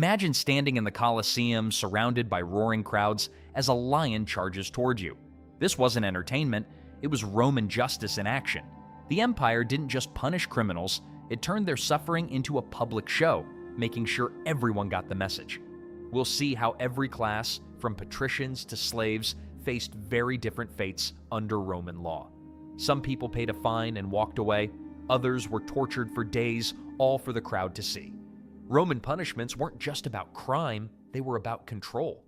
Imagine standing in the Colosseum surrounded by roaring crowds as a lion charges toward you. This wasn't entertainment, it was Roman justice in action. The empire didn't just punish criminals, it turned their suffering into a public show, making sure everyone got the message. We'll see how every class, from patricians to slaves, faced very different fates under Roman law. Some people paid a fine and walked away, others were tortured for days, all for the crowd to see. Roman punishments weren't just about crime, they were about control.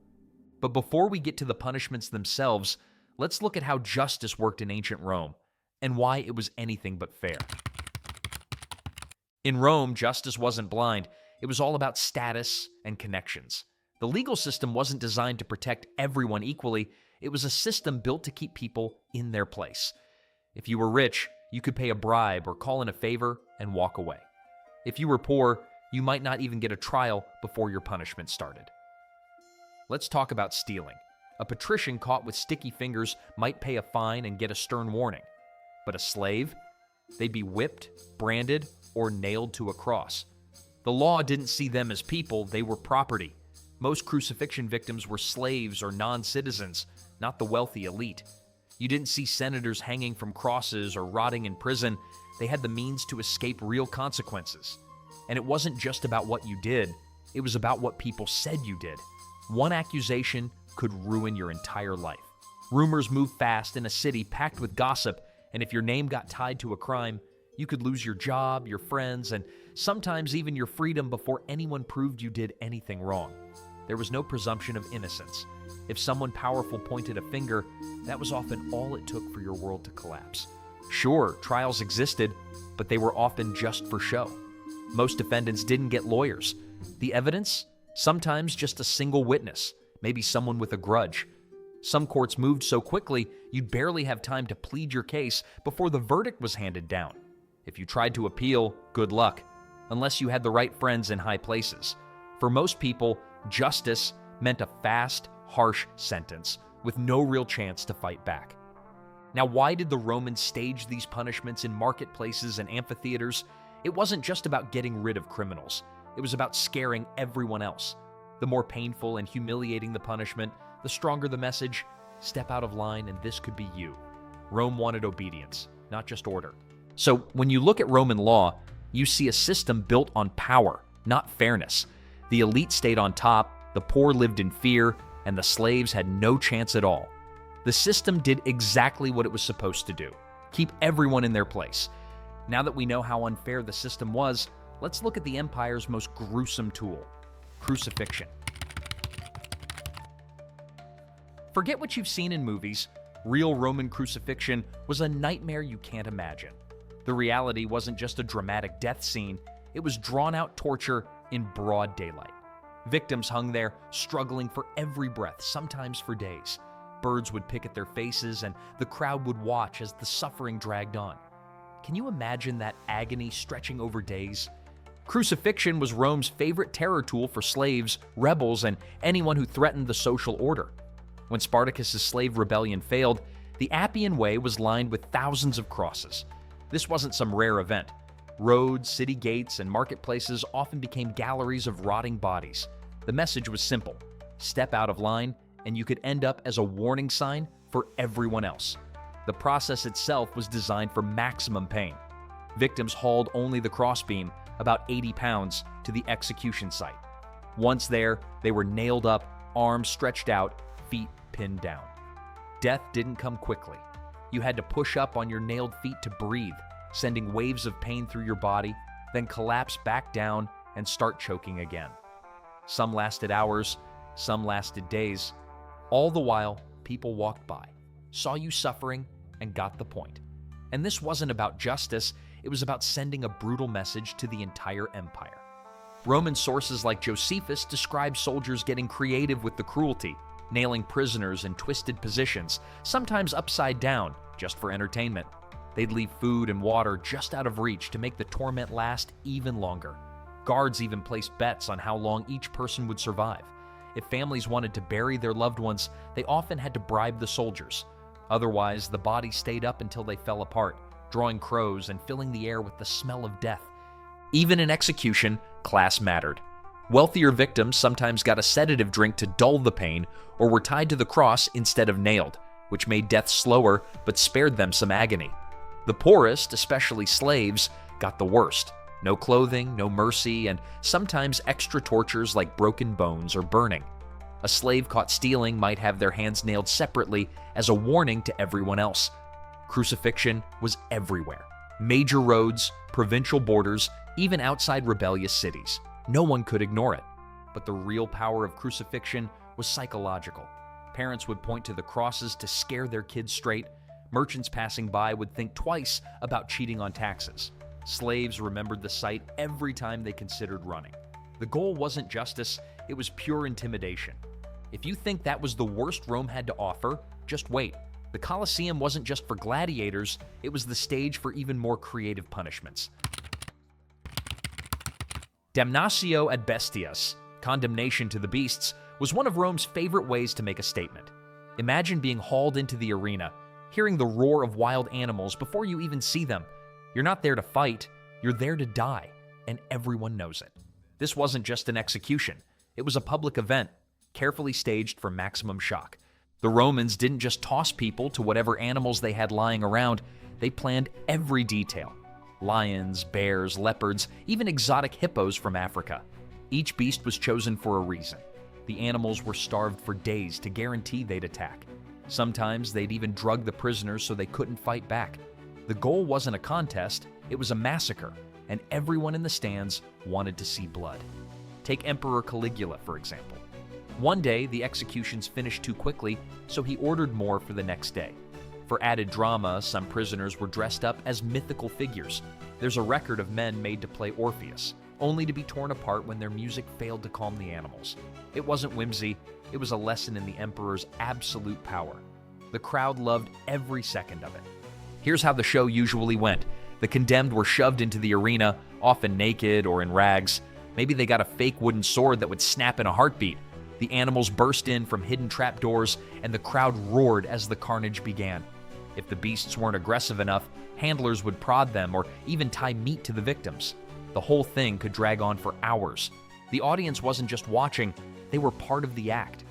But before we get to the punishments themselves, let's look at how justice worked in ancient Rome, and why it was anything but fair. In Rome, justice wasn't blind, it was all about status and connections. The legal system wasn't designed to protect everyone equally, it was a system built to keep people in their place. If you were rich, you could pay a bribe or call in a favor and walk away. If you were poor, you might not even get a trial before your punishment started. Let's talk about stealing. A patrician caught with sticky fingers might pay a fine and get a stern warning. But a slave? They'd be whipped, branded, or nailed to a cross. The law didn't see them as people, they were property. Most crucifixion victims were slaves or non-citizens, not the wealthy elite. You didn't see senators hanging from crosses or rotting in prison. They had the means to escape real consequences. And it wasn't just about what you did, it was about what people said you did. One accusation could ruin your entire life. Rumors move fast in a city packed with gossip, and if your name got tied to a crime, you could lose your job, your friends, and sometimes even your freedom before anyone proved you did anything wrong. There was no presumption of innocence. If someone powerful pointed a finger, that was often all it took for your world to collapse. Sure, trials existed, but they were often just for show. Most defendants didn't get lawyers. The evidence? Sometimes just a single witness, maybe someone with a grudge. Some courts moved so quickly, you'd barely have time to plead your case before the verdict was handed down. If you tried to appeal, good luck, unless you had the right friends in high places. For most people, justice meant a fast, harsh sentence with no real chance to fight back. Now, why did the Romans stage these punishments in marketplaces and amphitheaters? It wasn't just about getting rid of criminals. It was about scaring everyone else. The more painful and humiliating the punishment, the stronger the message, step out of line and this could be you. Rome wanted obedience, not just order. So when you look at Roman law, you see a system built on power, not fairness. The elite stayed on top, the poor lived in fear, and the slaves had no chance at all. The system did exactly what it was supposed to do, keep everyone in their place. Now that we know how unfair the system was, let's look at the empire's most gruesome tool, crucifixion. Forget what you've seen in movies. Real Roman crucifixion was a nightmare you can't imagine. The reality wasn't just a dramatic death scene, it was drawn-out torture in broad daylight. Victims hung there, struggling for every breath, sometimes for days. Birds would pick at their faces, and the crowd would watch as the suffering dragged on. Can you imagine that agony stretching over days? Crucifixion was Rome's favorite terror tool for slaves, rebels, and anyone who threatened the social order. When Spartacus's slave rebellion failed, the Appian Way was lined with thousands of crosses. This wasn't some rare event. Roads, city gates, and marketplaces often became galleries of rotting bodies. The message was simple: step out of line, and you could end up as a warning sign for everyone else. The process itself was designed for maximum pain. Victims hauled only the crossbeam, about 80 pounds, to the execution site. Once there, they were nailed up, arms stretched out, feet pinned down. Death didn't come quickly. You had to push up on your nailed feet to breathe, sending waves of pain through your body, then collapse back down and start choking again. Some lasted hours, some lasted days. All the while, people walked by, saw you suffering, and got the point. And this wasn't about justice, it was about sending a brutal message to the entire empire. Roman sources like Josephus describe soldiers getting creative with the cruelty, nailing prisoners in twisted positions, sometimes upside down, just for entertainment. They'd leave food and water just out of reach to make the torment last even longer. Guards even placed bets on how long each person would survive. If families wanted to bury their loved ones, they often had to bribe the soldiers. Otherwise, the bodies stayed up until they fell apart, drawing crows and filling the air with the smell of death. Even in execution, class mattered. Wealthier victims sometimes got a sedative drink to dull the pain or were tied to the cross instead of nailed, which made death slower but spared them some agony. The poorest, especially slaves, got the worst. No clothing, no mercy, and sometimes extra tortures like broken bones or burning. A slave caught stealing might have their hands nailed separately as a warning to everyone else. Crucifixion was everywhere. Major roads, provincial borders, even outside rebellious cities. No one could ignore it. But the real power of crucifixion was psychological. Parents would point to the crosses to scare their kids straight. Merchants passing by would think twice about cheating on taxes. Slaves remembered the sight every time they considered running. The goal wasn't justice, it was pure intimidation. If you think that was the worst Rome had to offer, just wait. The Colosseum wasn't just for gladiators, it was the stage for even more creative punishments. Damnatio ad bestias, condemnation to the beasts, was one of Rome's favorite ways to make a statement. Imagine being hauled into the arena, hearing the roar of wild animals before you even see them. You're not there to fight, you're there to die, and everyone knows it. This wasn't just an execution, it was a public event, carefully staged for maximum shock. The Romans didn't just toss people to whatever animals they had lying around, they planned every detail. Lions, bears, leopards, even exotic hippos from Africa. Each beast was chosen for a reason. The animals were starved for days to guarantee they'd attack. Sometimes they'd even drug the prisoners so they couldn't fight back. The goal wasn't a contest, it was a massacre, and everyone in the stands wanted to see blood. Take Emperor Caligula, for example. One day, the executions finished too quickly, so he ordered more for the next day. For added drama, some prisoners were dressed up as mythical figures. There's a record of men made to play Orpheus, only to be torn apart when their music failed to calm the animals. It wasn't whimsy, it was a lesson in the emperor's absolute power. The crowd loved every second of it. Here's how the show usually went. The condemned were shoved into the arena, often naked or in rags. Maybe they got a fake wooden sword that would snap in a heartbeat. The animals burst in from hidden trapdoors, and the crowd roared as the carnage began. If the beasts weren't aggressive enough, handlers would prod them or even tie meat to the victims. The whole thing could drag on for hours. The audience wasn't just watching, they were part of the act.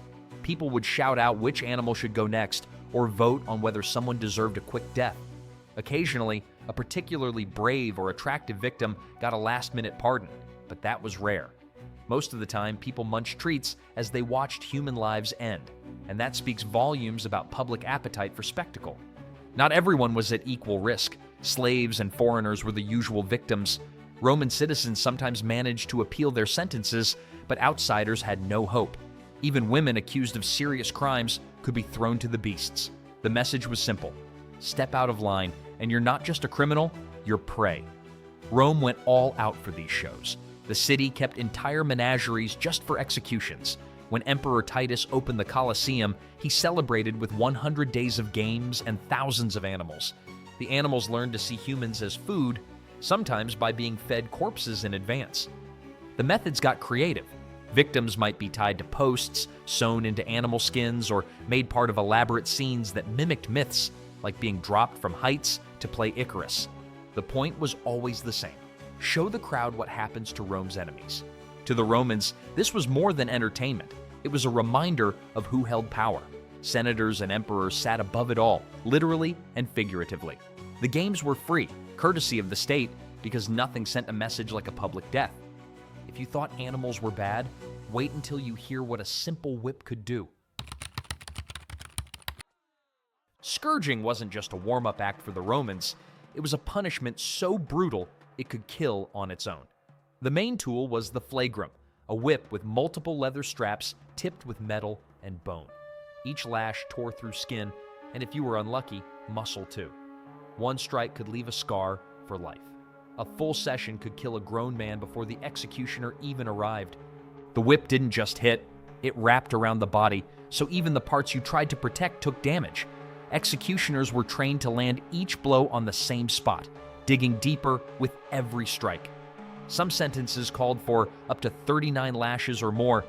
People would shout out which animal should go next or vote on whether someone deserved a quick death. Occasionally, a particularly brave or attractive victim got a last-minute pardon, but that was rare. Most of the time, people munched treats as they watched human lives end, and that speaks volumes about public appetite for spectacle. Not everyone was at equal risk. Slaves and foreigners were the usual victims. Roman citizens sometimes managed to appeal their sentences, but outsiders had no hope. Even women accused of serious crimes could be thrown to the beasts. The message was simple. Step out of line, and you're not just a criminal, you're prey. Rome went all out for these shows. The city kept entire menageries just for executions. When Emperor Titus opened the Colosseum, he celebrated with 100 days of games and thousands of animals. The animals learned to see humans as food, sometimes by being fed corpses in advance. The methods got creative. Victims might be tied to posts, sewn into animal skins, or made part of elaborate scenes that mimicked myths, like being dropped from heights to play Icarus. The point was always the same. Show the crowd what happens to Rome's enemies. To the Romans, this was more than entertainment. It was a reminder of who held power. Senators and emperors sat above it all, literally and figuratively. The games were free, courtesy of the state, because nothing sent a message like a public death. If you thought animals were bad, wait until you hear what a simple whip could do. Scourging wasn't just a warm-up act for the Romans, it was a punishment so brutal it could kill on its own. The main tool was the flagrum, a whip with multiple leather straps tipped with metal and bone. Each lash tore through skin, and if you were unlucky, muscle too. One strike could leave a scar for life. A full session could kill a grown man before the executioner even arrived. The whip didn't just hit, it wrapped around the body, so even the parts you tried to protect took damage. Executioners were trained to land each blow on the same spot, digging deeper with every strike. Some sentences called for up to 39 lashes or more,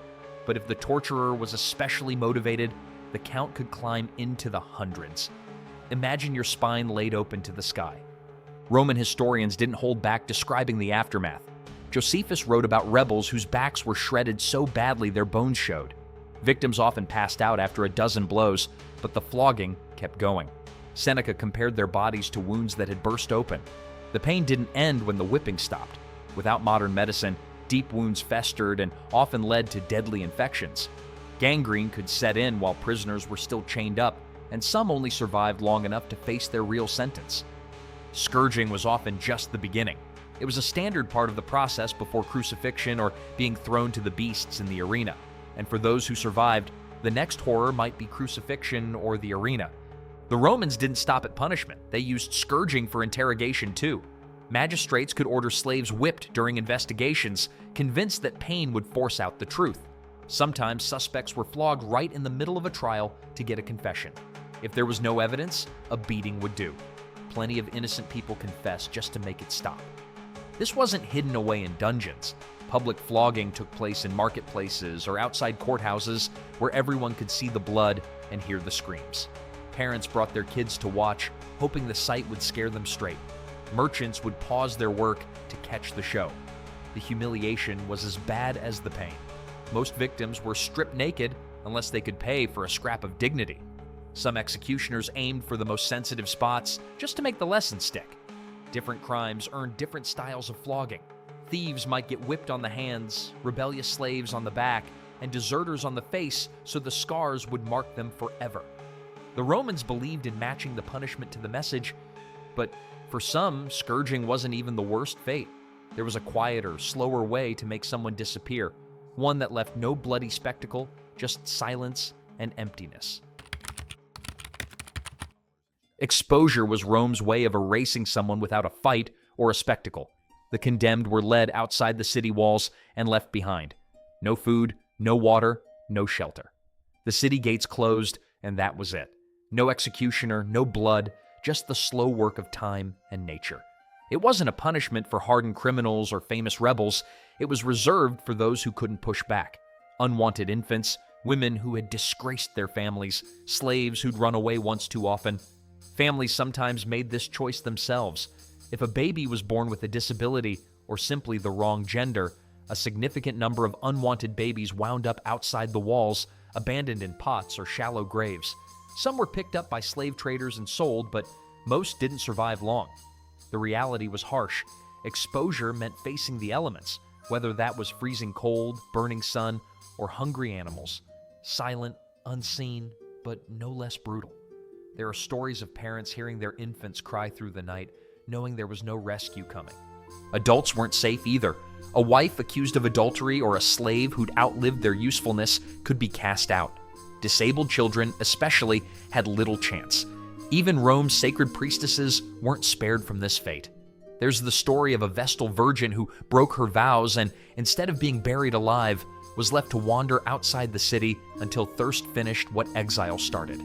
but if the torturer was especially motivated, the count could climb into the hundreds. Imagine your spine laid open to the sky. Roman historians didn't hold back describing the aftermath. Josephus wrote about rebels whose backs were shredded so badly their bones showed. Victims often passed out after a dozen blows, but the flogging kept going. Seneca compared their bodies to wounds that had burst open. The pain didn't end when the whipping stopped. Without modern medicine, deep wounds festered and often led to deadly infections. Gangrene could set in while prisoners were still chained up, and some only survived long enough to face their real sentence. Scourging was often just the beginning. It was a standard part of the process before crucifixion or being thrown to the beasts in the arena. And for those who survived, the next horror might be crucifixion or the arena. The Romans didn't stop at punishment. They used scourging for interrogation too. Magistrates could order slaves whipped during investigations, convinced that pain would force out the truth. Sometimes suspects were flogged right in the middle of a trial to get a confession. If there was no evidence, a beating would do. Plenty of innocent people confessed just to make it stop. This wasn't hidden away in dungeons. Public flogging took place in marketplaces or outside courthouses where everyone could see the blood and hear the screams. Parents brought their kids to watch, hoping the sight would scare them straight. Merchants would pause their work to catch the show. The humiliation was as bad as the pain. Most victims were stripped naked unless they could pay for a scrap of dignity. Some executioners aimed for the most sensitive spots just to make the lesson stick. Different crimes earned different styles of flogging. Thieves might get whipped on the hands, rebellious slaves on the back, and deserters on the face so the scars would mark them forever. The Romans believed in matching the punishment to the message, but for some, scourging wasn't even the worst fate. There was a quieter, slower way to make someone disappear, one that left no bloody spectacle, just silence and emptiness. Exposure was Rome's way of erasing someone without a fight or a spectacle. The condemned were led outside the city walls and left behind. No food, no water, no shelter. The city gates closed, and that was it. No executioner, no blood, just the slow work of time and nature. It wasn't a punishment for hardened criminals or famous rebels. It was reserved for those who couldn't push back. Unwanted infants, women who had disgraced their families, slaves who'd run away once too often. Families sometimes made this choice themselves. If a baby was born with a disability or simply the wrong gender, a significant number of unwanted babies wound up outside the walls, abandoned in pots or shallow graves. Some were picked up by slave traders and sold, but most didn't survive long. The reality was harsh. Exposure meant facing the elements, whether that was freezing cold, burning sun, or hungry animals. Silent, unseen, but no less brutal. There are stories of parents hearing their infants cry through the night, knowing there was no rescue coming. Adults weren't safe either. A wife accused of adultery or a slave who'd outlived their usefulness could be cast out. Disabled children, especially, had little chance. Even Rome's sacred priestesses weren't spared from this fate. There's the story of a Vestal virgin who broke her vows and, instead of being buried alive, was left to wander outside the city until thirst finished what exile started.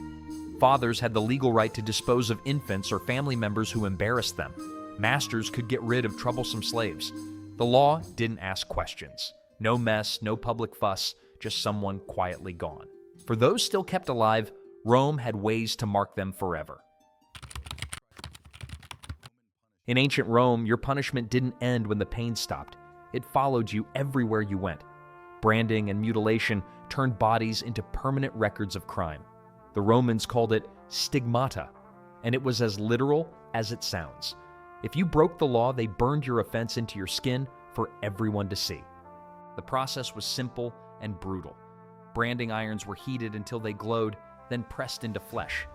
Fathers had the legal right to dispose of infants or family members who embarrassed them. Masters could get rid of troublesome slaves. The law didn't ask questions. No mess, no public fuss, just someone quietly gone. For those still kept alive, Rome had ways to mark them forever. In ancient Rome, your punishment didn't end when the pain stopped. It followed you everywhere you went. Branding and mutilation turned bodies into permanent records of crime. The Romans called it stigmata, and it was as literal as it sounds. If you broke the law, they burned your offense into your skin for everyone to see. The process was simple and brutal. Branding irons were heated until they glowed, then pressed into flesh.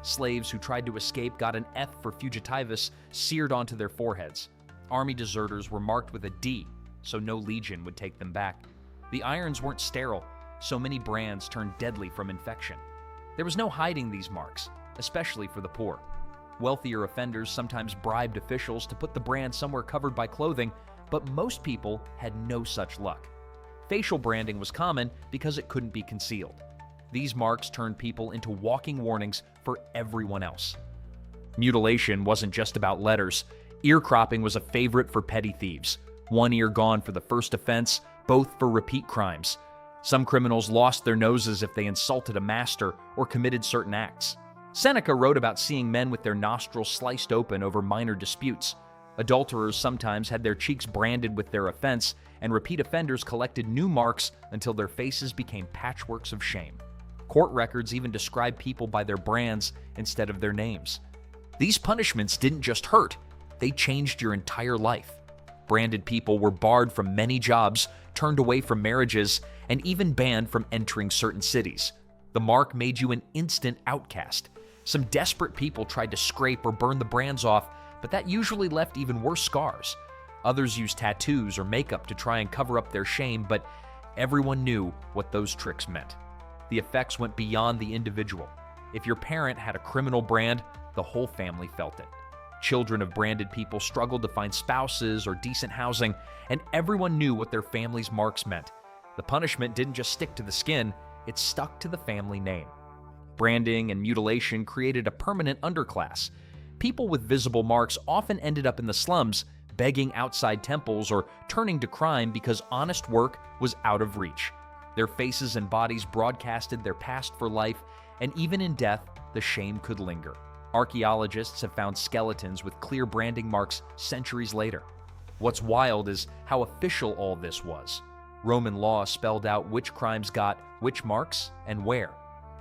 Slaves who tried to escape got an F for fugitivus seared onto their foreheads. Army deserters were marked with a D, so no legion would take them back. The irons weren't sterile, so many brands turned deadly from infection. There was no hiding these marks, especially for the poor. Wealthier offenders sometimes bribed officials to put the brand somewhere covered by clothing, but most people had no such luck. Facial branding was common because it couldn't be concealed. These marks turned people into walking warnings for everyone else. Mutilation wasn't just about letters. Ear cropping was a favorite for petty thieves. One ear gone for the first offense, both for repeat crimes. Some criminals lost their noses if they insulted a master or committed certain acts. Seneca wrote about seeing men with their nostrils sliced open over minor disputes. Adulterers sometimes had their cheeks branded with their offense, and repeat offenders collected new marks until their faces became patchworks of shame. Court records even describe people by their brands instead of their names. These punishments didn't just hurt, they changed your entire life. Branded people were barred from many jobs, turned away from marriages, and even banned from entering certain cities. The mark made you an instant outcast. Some desperate people tried to scrape or burn the brands off, but that usually left even worse scars. Others used tattoos or makeup to try and cover up their shame, but everyone knew what those tricks meant. The effects went beyond the individual. If your parent had a criminal brand, the whole family felt it. Children of branded people struggled to find spouses or decent housing, and everyone knew what their family's marks meant. The punishment didn't just stick to the skin, it stuck to the family name. Branding and mutilation created a permanent underclass. People with visible marks often ended up in the slums, begging outside temples or turning to crime because honest work was out of reach. Their faces and bodies broadcasted their past for life, and even in death, the shame could linger. Archaeologists have found skeletons with clear branding marks centuries later. What's wild is how official all this was. Roman law spelled out which crimes got which marks and where.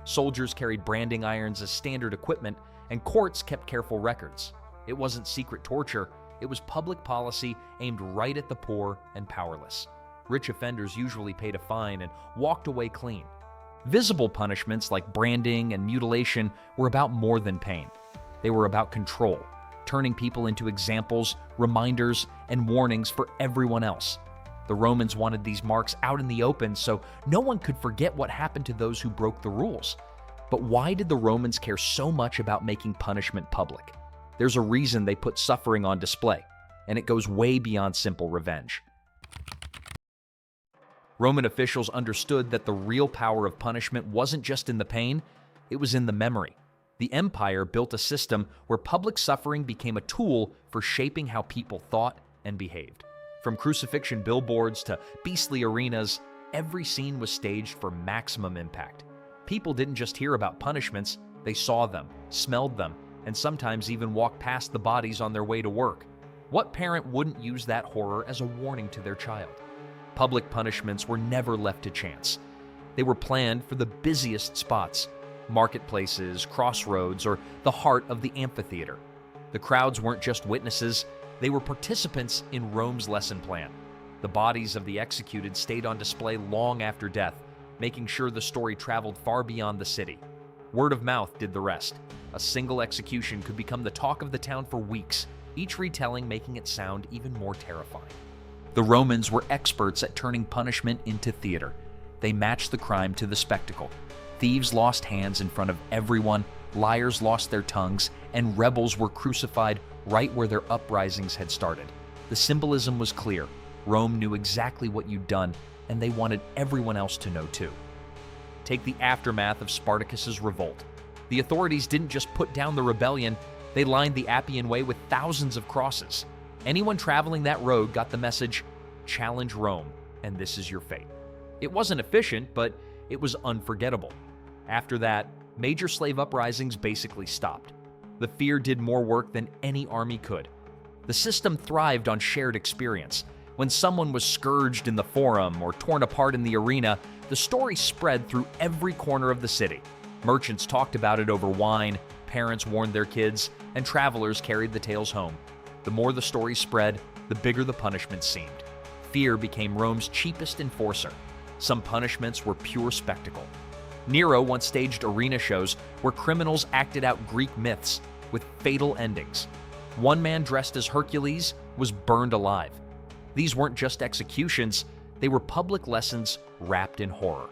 Soldiers carried branding irons as standard equipment, and courts kept careful records. It wasn't secret torture, it was public policy aimed right at the poor and powerless. Rich offenders usually paid a fine and walked away clean. Visible punishments like branding and mutilation were about more than pain. They were about control, turning people into examples, reminders, and warnings for everyone else. The Romans wanted these marks out in the open so no one could forget what happened to those who broke the rules. But why did the Romans care so much about making punishment public? There's a reason they put suffering on display, and it goes way beyond simple revenge. Roman officials understood that the real power of punishment wasn't just in the pain, it was in the memory. The empire built a system where public suffering became a tool for shaping how people thought and behaved. From crucifixion billboards to beastly arenas, every scene was staged for maximum impact. People didn't just hear about punishments, they saw them, smelled them, and sometimes even walked past the bodies on their way to work. What parent wouldn't use that horror as a warning to their child? Public punishments were never left to chance. They were planned for the busiest spots, marketplaces, crossroads, or the heart of the amphitheater. The crowds weren't just witnesses, they were participants in Rome's lesson plan. The bodies of the executed stayed on display long after death, making sure the story traveled far beyond the city. Word of mouth did the rest. A single execution could become the talk of the town for weeks, each retelling making it sound even more terrifying. The Romans were experts at turning punishment into theater. They matched the crime to the spectacle. Thieves lost hands in front of everyone, liars lost their tongues, and rebels were crucified right where their uprisings had started. The symbolism was clear. Rome knew exactly what you'd done, and they wanted everyone else to know too. Take the aftermath of Spartacus's revolt. The authorities didn't just put down the rebellion, they lined the Appian Way with thousands of crosses. Anyone traveling that road got the message, challenge Rome, and this is your fate. It wasn't efficient, but it was unforgettable. After that, major slave uprisings basically stopped. The fear did more work than any army could. The system thrived on shared experience. When someone was scourged in the forum or torn apart in the arena, the story spread through every corner of the city. Merchants talked about it over wine, parents warned their kids, and travelers carried the tales home. The more the story spread, the bigger the punishment seemed. Fear became Rome's cheapest enforcer. Some punishments were pure spectacle. Nero once staged arena shows where criminals acted out Greek myths with fatal endings. One man dressed as Hercules was burned alive. These weren't just executions, they were public lessons wrapped in horror.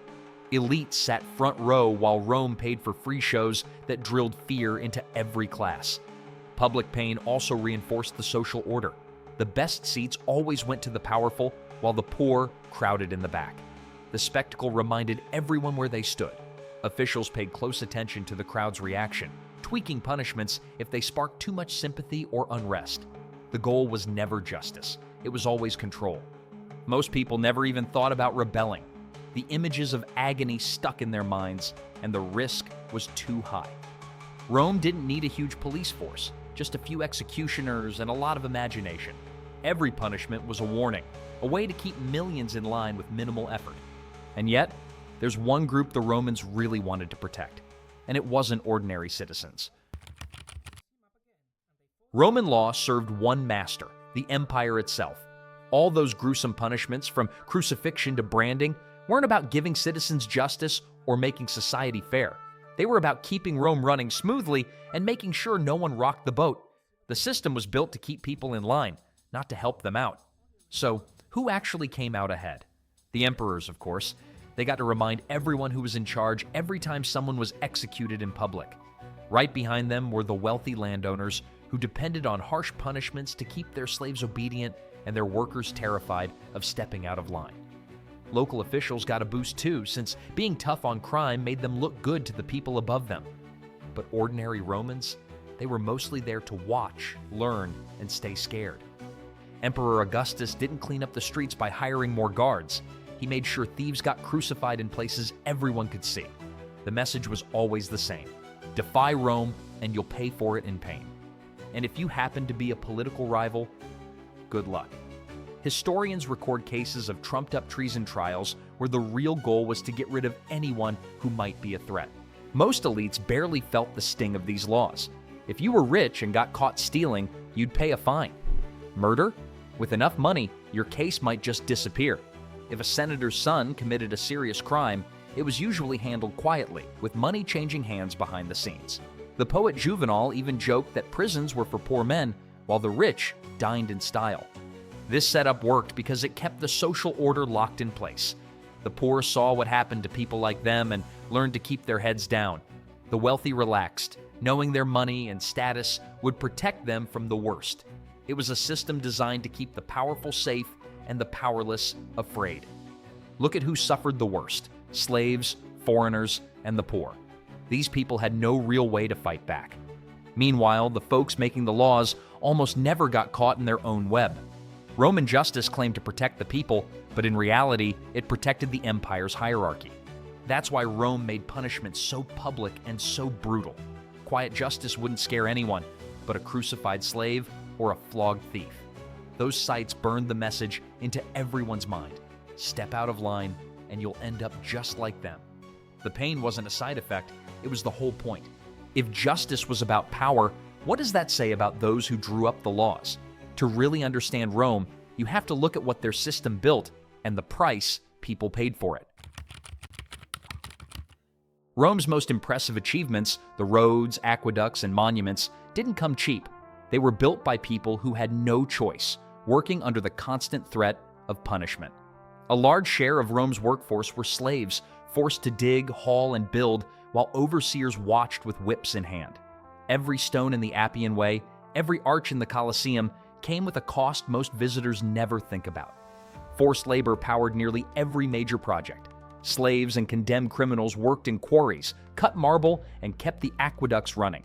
Elites sat front row while Rome paid for free shows that drilled fear into every class. Public pain also reinforced the social order. The best seats always went to the powerful, while the poor crowded in the back. The spectacle reminded everyone where they stood. Officials paid close attention to the crowd's reaction, tweaking punishments if they sparked too much sympathy or unrest. The goal was never justice. It was always control. Most people never even thought about rebelling. The images of agony stuck in their minds, and the risk was too high. Rome didn't need a huge police force. just a few executioners and a lot of imagination. Every punishment was a warning, a way to keep millions in line with minimal effort. And yet, there's one group the Romans really wanted to protect, and it wasn't ordinary citizens. Roman law served one master, the empire itself. All those gruesome punishments, from crucifixion to branding, weren't about giving citizens justice or making society fair. They were about keeping Rome running smoothly and making sure no one rocked the boat. The system was built to keep people in line, not to help them out. So, who actually came out ahead? The emperors, of course. They got to remind everyone who was in charge every time someone was executed in public. Right behind them were the wealthy landowners who depended on harsh punishments to keep their slaves obedient and their workers terrified of stepping out of line. Local officials got a boost too, since being tough on crime made them look good to the people above them. But ordinary Romans, they were mostly there to watch, learn, and stay scared. Emperor Augustus didn't clean up the streets by hiring more guards. He made sure thieves got crucified in places everyone could see. The message was always the same: defy Rome and you'll pay for it in pain. And if you happen to be a political rival, good luck. Historians record cases of trumped-up treason trials where the real goal was to get rid of anyone who might be a threat. Most elites barely felt the sting of these laws. If you were rich and got caught stealing, you'd pay a fine. Murder? With enough money, your case might just disappear. If a senator's son committed a serious crime, it was usually handled quietly, with money changing hands behind the scenes. The poet Juvenal even joked that prisons were for poor men, while the rich dined in style. This setup worked because it kept the social order locked in place. The poor saw what happened to people like them and learned to keep their heads down. The wealthy relaxed, knowing their money and status would protect them from the worst. It was a system designed to keep the powerful safe and the powerless afraid. Look at who suffered the worst: slaves, foreigners, and the poor. These people had no real way to fight back. Meanwhile, the folks making the laws almost never got caught in their own web. Roman justice claimed to protect the people, but in reality, it protected the empire's hierarchy. That's why Rome made punishment so public and so brutal. Quiet justice wouldn't scare anyone, but a crucified slave or a flogged thief. Those sights burned the message into everyone's mind: step out of line and you'll end up just like them. The pain wasn't a side effect, it was the whole point. If justice was about power, what does that say about those who drew up the laws? To really understand Rome, you have to look at what their system built and the price people paid for it. Rome's most impressive achievements, the roads, aqueducts, and monuments, didn't come cheap. They were built by people who had no choice, working under the constant threat of punishment. A large share of Rome's workforce were slaves, forced to dig, haul, and build, while overseers watched with whips in hand. Every stone in the Appian Way, every arch in the Colosseum, came with a cost most visitors never think about. Forced labor powered nearly every major project. Slaves and condemned criminals worked in quarries, cut marble, and kept the aqueducts running.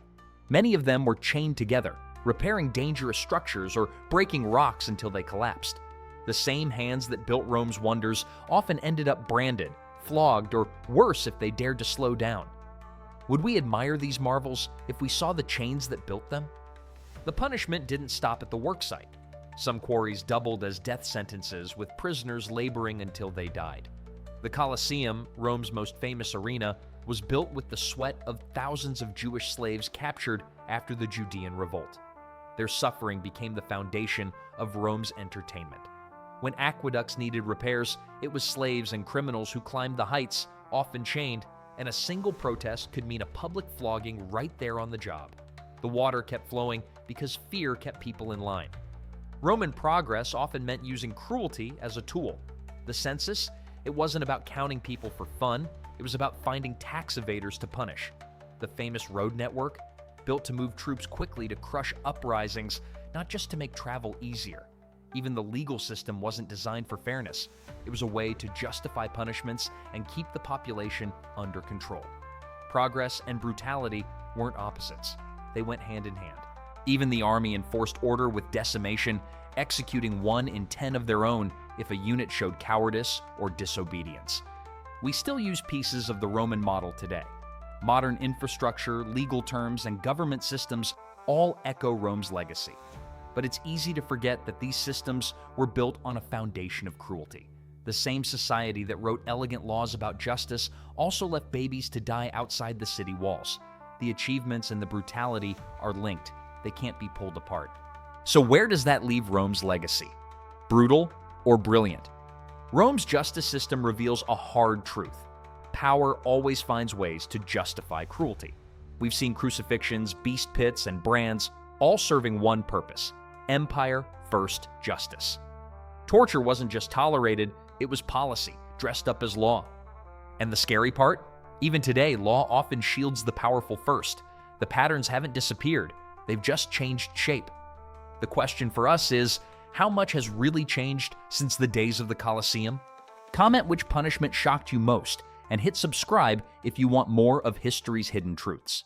Many of them were chained together, repairing dangerous structures or breaking rocks until they collapsed. The same hands that built Rome's wonders often ended up branded, flogged, or worse if they dared to slow down. Would we admire these marvels if we saw the chains that built them? The punishment didn't stop at the worksite. Some quarries doubled as death sentences, with prisoners laboring until they died. The Colosseum, Rome's most famous arena, was built with the sweat of thousands of Jewish slaves captured after the Judean revolt. Their suffering became the foundation of Rome's entertainment. When aqueducts needed repairs, it was slaves and criminals who climbed the heights, often chained, and a single protest could mean a public flogging right there on the job. The water kept flowing because fear kept people in line. Roman progress often meant using cruelty as a tool. The census, it wasn't about counting people for fun, it was about finding tax evaders to punish. The famous road network, built to move troops quickly to crush uprisings, not just to make travel easier. Even the legal system wasn't designed for fairness. It was a way to justify punishments and keep the population under control. Progress and brutality weren't opposites. They went hand in hand. Even the army enforced order with decimation, executing 1 in 10 of their own if a unit showed cowardice or disobedience. We still use pieces of the Roman model today. Modern infrastructure, legal terms, and government systems all echo Rome's legacy. But it's easy to forget that these systems were built on a foundation of cruelty. The same society that wrote elegant laws about justice also left babies to die outside the city walls. The achievements and the brutality are linked. They can't be pulled apart. So where does that leave Rome's legacy? Brutal or brilliant? Rome's justice system reveals a hard truth. Power always finds ways to justify cruelty. We've seen crucifixions, beast pits, and brands, all serving one purpose: empire first justice. Torture wasn't just tolerated, it was policy, dressed up as law. And the scary part? Even today, law often shields the powerful first. The patterns haven't disappeared, they've just changed shape. The question for us is, how much has really changed since the days of the Colosseum? Comment which punishment shocked you most, and hit subscribe if you want more of history's hidden truths.